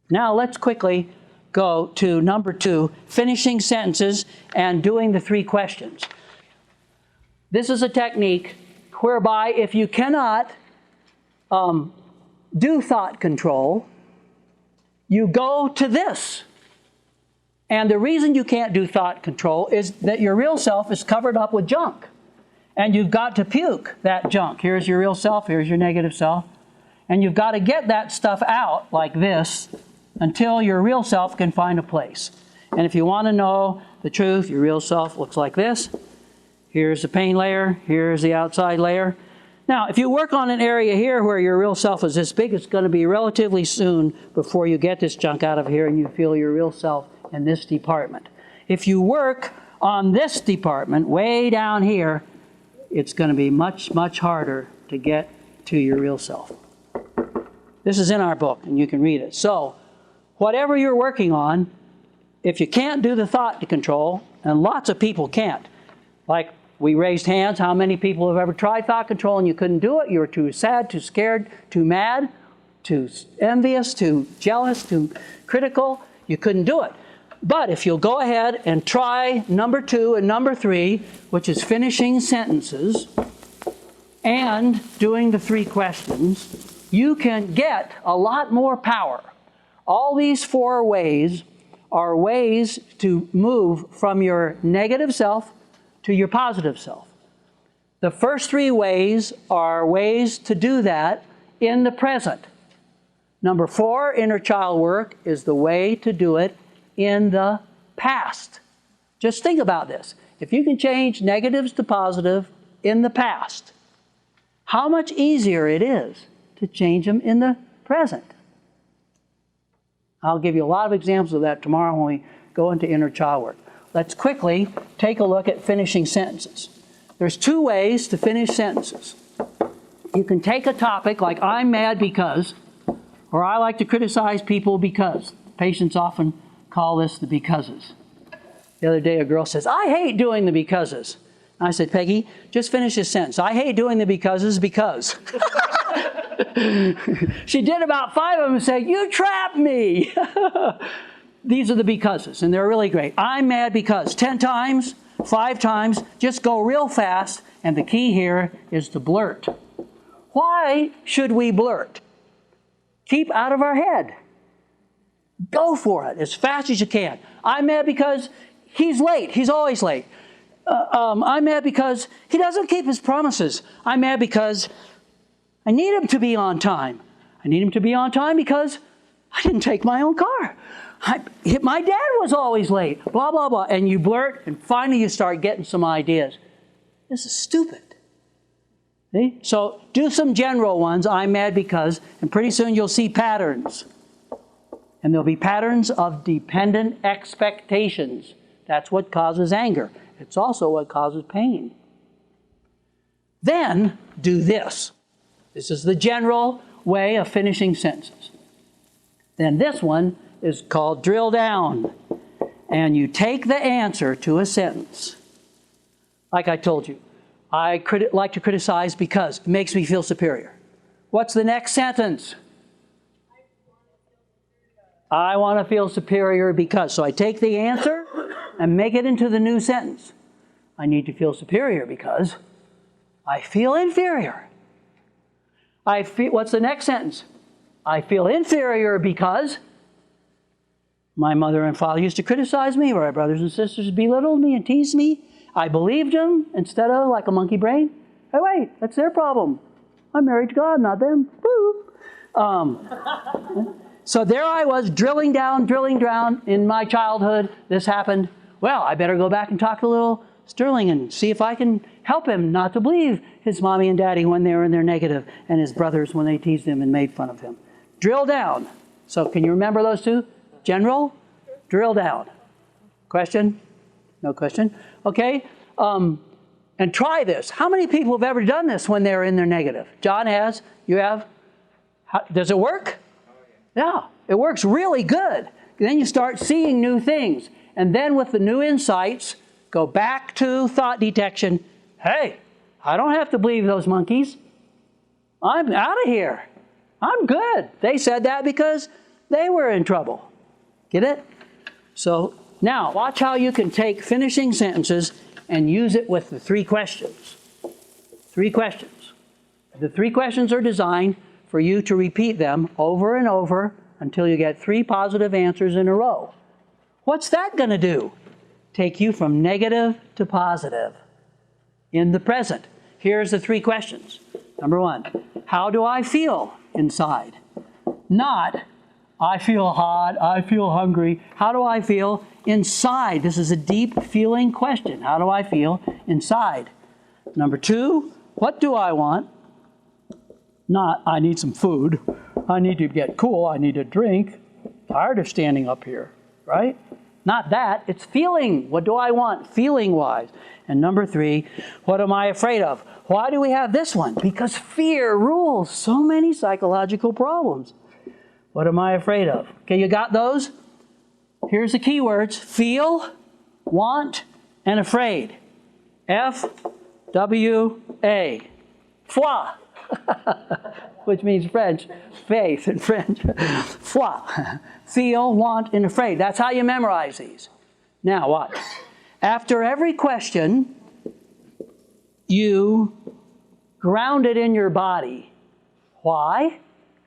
Now let's quickly go to number 2, finishing sentences and doing the 3 questions. This is a technique whereby if you cannot do thought control, you go to this. And the reason you can't do thought control is that your real self is covered up with junk. And you've got to puke that junk. Here's your real self, here's your negative self. And you've got to get that stuff out like this until your real self can find a place. And if you want to know the truth, your real self looks like this. Here's the pain layer, here's the outside layer. Now, if you work on an area here where your real self is this big, it's going to be relatively soon before you get this junk out of here and you feel your real self in this department. If you work on this department way down here, it's going to be much, much harder to get to your real self. This is in our book, and you can read it. So, whatever you're working on, if you can't do the thought control, and lots of people can't, like we raised hands, how many people have ever tried thought control and you couldn't do it? You were too sad, too scared, too mad, too envious, too jealous, too critical. You couldn't do it. But if you'll go ahead and try number 2 and number 3, which is finishing sentences, and doing the 3 questions, you can get a lot more power. All these 4 ways are ways to move from your negative self to your positive self. The first 3 ways are ways to do that in the present. Number 4, inner child work, is the way to do it in the past. Just think about this. If you can change negatives to positive in the past, how much easier it is to change them in the present. I'll give you a lot of examples of that tomorrow when we go into inner child work. Let's quickly take a look at finishing sentences. There's 2 ways to finish sentences. You can take a topic like I'm mad because, or I like to criticize people because. Patients often call this the becauses. The other day a girl says, I hate doing the becauses. I said, Peggy, just finish this sentence. I hate doing the becauses because. She did about 5 of them and said, you trapped me. These are the becauses, and they're really great. I'm mad because 10 times, 5 times, just go real fast, and the key here is to blurt. Why should we blurt? Keep out of our head. Go for it as fast as you can. I'm mad because he's late. He's always late. I'm mad because he doesn't keep his promises. I'm mad because I need him to be on time. I need him to be on time because I didn't take my own car. My dad was always late, blah, blah, blah. And you blurt, and finally you start getting some ideas. This is stupid. See? So do some general ones, I'm mad because, and pretty soon you'll see patterns. And there'll be patterns of dependent expectations. That's what causes anger. It's also what causes pain. Then do this. This is the general way of finishing sentences. Then this one is called drill down. And you take the answer to a sentence. Like I told you, I like to criticize because it makes me feel superior. What's the next sentence? I want to feel superior because. So I take the answer and make it into the new sentence. I need to feel superior because I feel inferior. What's the next sentence? I feel inferior because my mother and father used to criticize me, or my brothers and sisters belittled me and teased me. I believed them instead of like a monkey brain. Hey, wait, that's their problem. I'm married to God, not them. Woo! So there I was, drilling down in my childhood. This happened. Well, I better go back and talk to little Sterling and see if I can help him not to believe his mommy and daddy when they were in their negative, and his brothers when they teased him and made fun of him. Drill down. So can you remember those 2? General, drill down. Question? No question? Okay. And try this. How many people have ever done this when they're in their negative? John has. You have? Does it work? Yeah, it works really good. Then you start seeing new things. And then with the new insights, go back to thought detection. Hey, I don't have to believe those monkeys. I'm out of here. I'm good. They said that because they were in trouble. Get it? So now watch how you can take finishing sentences and use it with the 3 questions. 3 questions. The 3 questions are designed for you to repeat them over and over until you get 3 positive answers in a row. What's that going to do? Take you from negative to positive in the present. Here's the 3 questions. Number 1, how do I feel inside? Not, I feel hot, I feel hungry. How do I feel inside? This is a deep feeling question. How do I feel inside? Number 2, what do I want? Not, I need some food. I need to get cool. I need a drink. Tired of standing up here, right? Not that. It's feeling. What do I want feeling-wise? And number 3, what am I afraid of? Why do we have this one? Because fear rules so many psychological problems. What am I afraid of? Okay, you got those? Here's the key words. Feel, want, and afraid. F-W-A. Foi. Which means French. Faith in French. Foi. Feel, want, and afraid. That's how you memorize these. Now, watch. After every question, you ground it in your body. Why?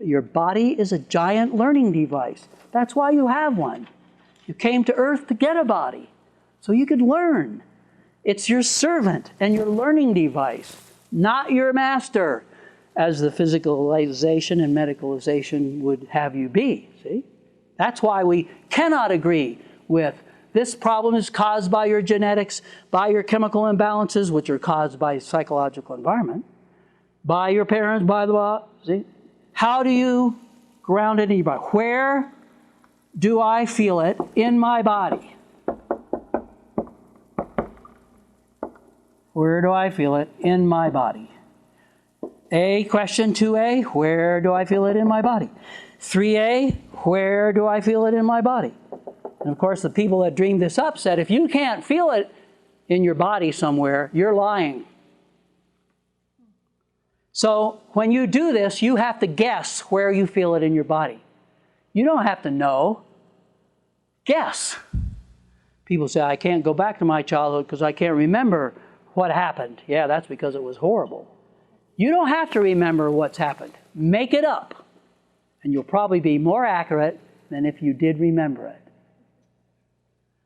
Your body is a giant learning device. That's why you have one. You came to earth to get a body, so you could learn. It's your servant and your learning device, not your master, as the physicalization and medicalization would have you be. See? That's why we cannot agree with this problem is caused by your genetics, by your chemical imbalances, which are caused by psychological environment, by your parents, by the law. See? How do you ground it in your body? Where do I feel it in my body? Where do I feel it in my body? A, question 2A, where do I feel it in my body? 3A, where do I feel it in my body? And of course, the people that dreamed this up said, if you can't feel it in your body somewhere, you're lying. So when you do this, you have to guess where you feel it in your body. You don't have to know. Guess. People say, I can't go back to my childhood because I can't remember what happened. Yeah, that's because it was horrible. You don't have to remember what's happened. Make it up. And you'll probably be more accurate than if you did remember it.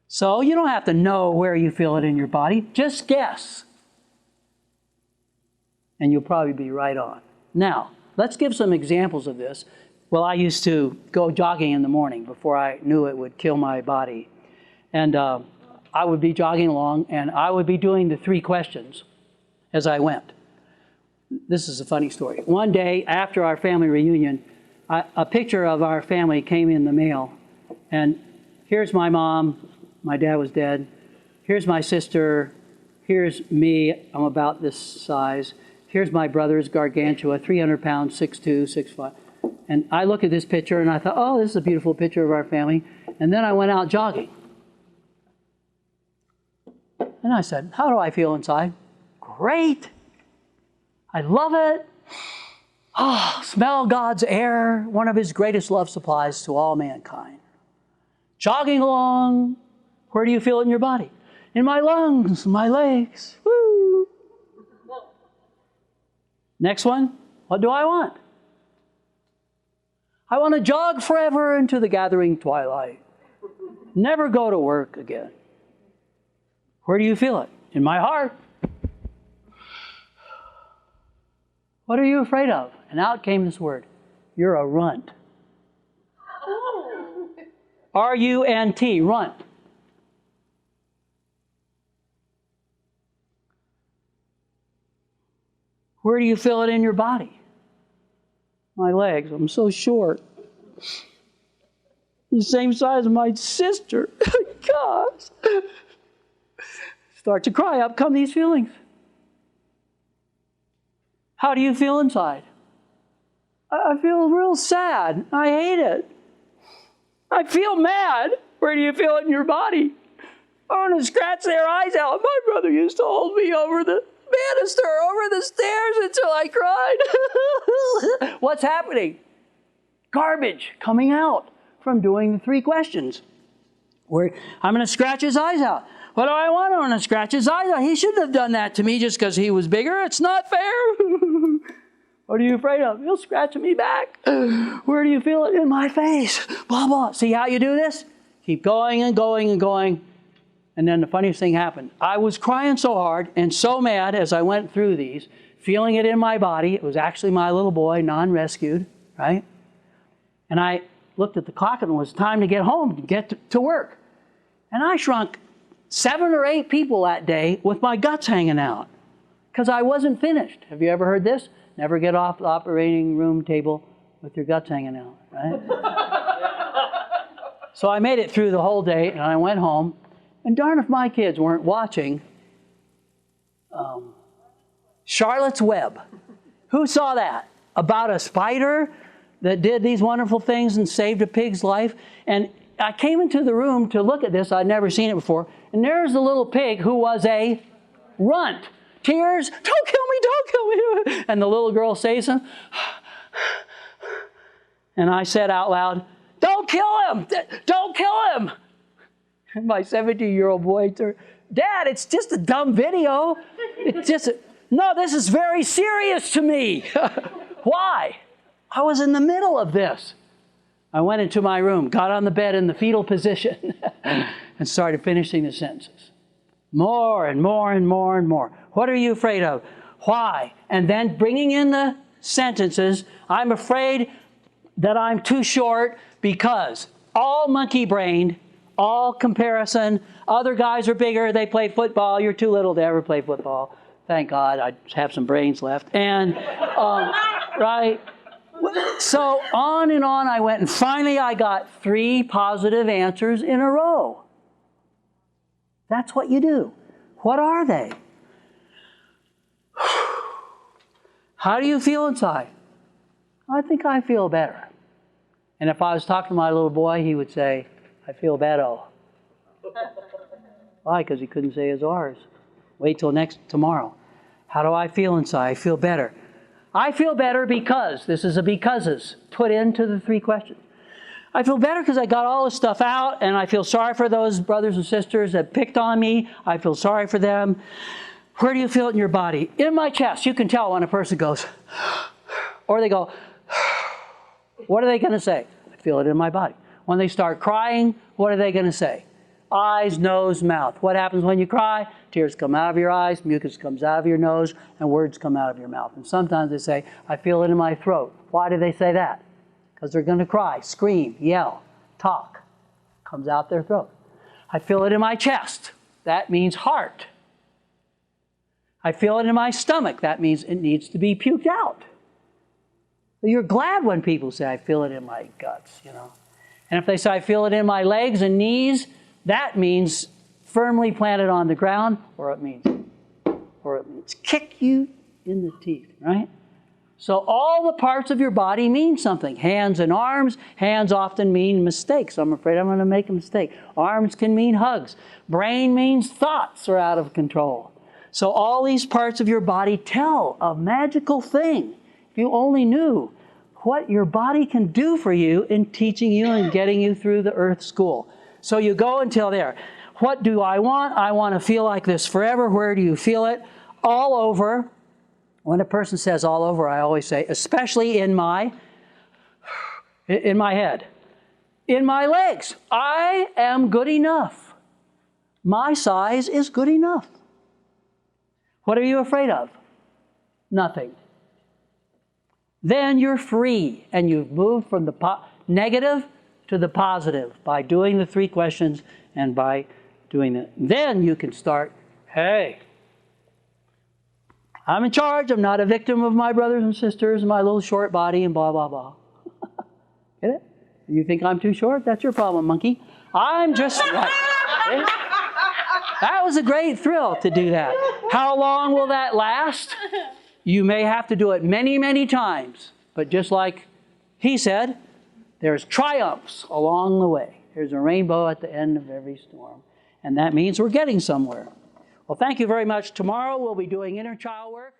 So you don't have to know where you feel it in your body. Just guess. And you'll probably be right on. Now, let's give some examples of this. Well, I used to go jogging in the morning before I knew it would kill my body. And I would be jogging along, and I would be doing the 3 questions as I went. This is a funny story. One day, after our family reunion, a picture of our family came in the mail. And here's my mom. My dad was dead. Here's my sister. Here's me. I'm about this size. Here's my brother's gargantua, 300 pounds, 6'2", 6'5". And I looked at this picture, and I thought, oh, this is a beautiful picture of our family. And then I went out jogging. And I said, how do I feel inside? Great. I love it. Oh, smell God's air, one of His greatest love supplies to all mankind. Jogging along, where do you feel it in your body? In my lungs, my legs. Woo! Next one, what do I want? I want to jog forever into the gathering twilight. Never go to work again. Where do you feel it? In my heart. What are you afraid of? And out came this word. You're a runt. R-U-N-T, runt. Where do you feel it in your body? My legs. I'm so short. The same size as my sister. Gosh. Start to cry. Up come these feelings. How do you feel inside? I feel real sad. I hate it. I feel mad. Where do you feel it in your body? I want to scratch their eyes out. My brother used to hold me over the banister, over the stairs until I cried. What's happening? Garbage coming out. from doing the 3 questions. Where I'm going to scratch his eyes out. What do I want? I want to scratch his eyes out. He shouldn't have done that to me just because he was bigger. It's not fair. What are you afraid of? He'll scratch me back. Where do you feel it? In my face. Blah, blah. See how you do this? Keep going and going and going. And then the funniest thing happened. I was crying so hard and so mad as I went through these, feeling it in my body. It was actually my little boy, non-rescued, right? And I looked at the clock and it was time to get home, to get to work. And I shrunk 7 or 8 people that day with my guts hanging out because I wasn't finished. Have you ever heard this? Never get off the operating room table with your guts hanging out, right? So I made it through the whole day and I went home. And darn if my kids weren't watching Charlotte's Web. Who saw that? About a spider that did these wonderful things and saved a pig's life. And I came into the room to look at this. I'd never seen it before. And there's the little pig who was a runt. Tears, don't kill me, don't kill me. And the little girl says something. And I said out loud, don't kill him, don't kill him. And my 17-year-old boy said, Dad, it's just a dumb video. It's just, no, this is very serious to me. Why? I was in the middle of this. I went into my room, got on the bed in the fetal position, and started finishing the sentences. More and more and more and more. What are you afraid of? Why? And then bringing in the sentences, I'm afraid that I'm too short because all monkey-brained, all comparison, other guys are bigger, they play football, you're too little to ever play football. Thank God I have some brains left. And, right? So on and on I went, and finally I got 3 positive answers in a row. That's what you do. What are they? How do you feel inside? I think I feel better. And if I was talking to my little boy, he would say, I feel better. Why? Because he couldn't say his R's. Wait till tomorrow. How do I feel inside? I feel better. I feel better because, this is a becauses put into the 3 questions. I feel better because I got all this stuff out, and I feel sorry for those brothers and sisters that picked on me. I feel sorry for them. Where do you feel it in your body? In my chest. You can tell when a person goes, or they go, what are they going to say? I feel it in my body. When they start crying, what are they going to say? Eyes, nose, mouth. What happens when you cry? Tears come out of your eyes, mucus comes out of your nose, and words come out of your mouth. And sometimes they say, I feel it in my throat. Why do they say that? Because they're going to cry, scream, yell, talk. Comes out their throat. I feel it in my chest. That means heart. I feel it in my stomach. That means it needs to be puked out. You're glad when people say, I feel it in my guts, you know. And if they say, I feel it in my legs and knees, that means firmly planted on the ground, or it means kick you in the teeth, right? So all the parts of your body mean something. Hands and arms. Hands often mean mistakes. I'm afraid I'm going to make a mistake. Arms can mean hugs. Brain means thoughts are out of control. So all these parts of your body tell a magical thing. If you only knew what your body can do for you in teaching you and getting you through the earth school. So you go until there. What do I want? I want to feel like this forever. Where do you feel it? All over. When a person says all over, I always say, especially in my head. In my legs. I am good enough. My size is good enough. What are you afraid of? Nothing. Then you're free, and you've moved from the negative to the positive by doing the 3 questions and by doing that. Then you can start, hey, I'm in charge. I'm not a victim of my brothers and sisters and my little short body and blah, blah, blah. Get it? You think I'm too short? That's your problem, monkey. I'm just right. That was a great thrill to do that. How long will that last? You may have to do it many, many times. But just like he said, there's triumphs along the way. There's a rainbow at the end of every storm. And that means we're getting somewhere. Well, thank you very much. Tomorrow we'll be doing inner child work.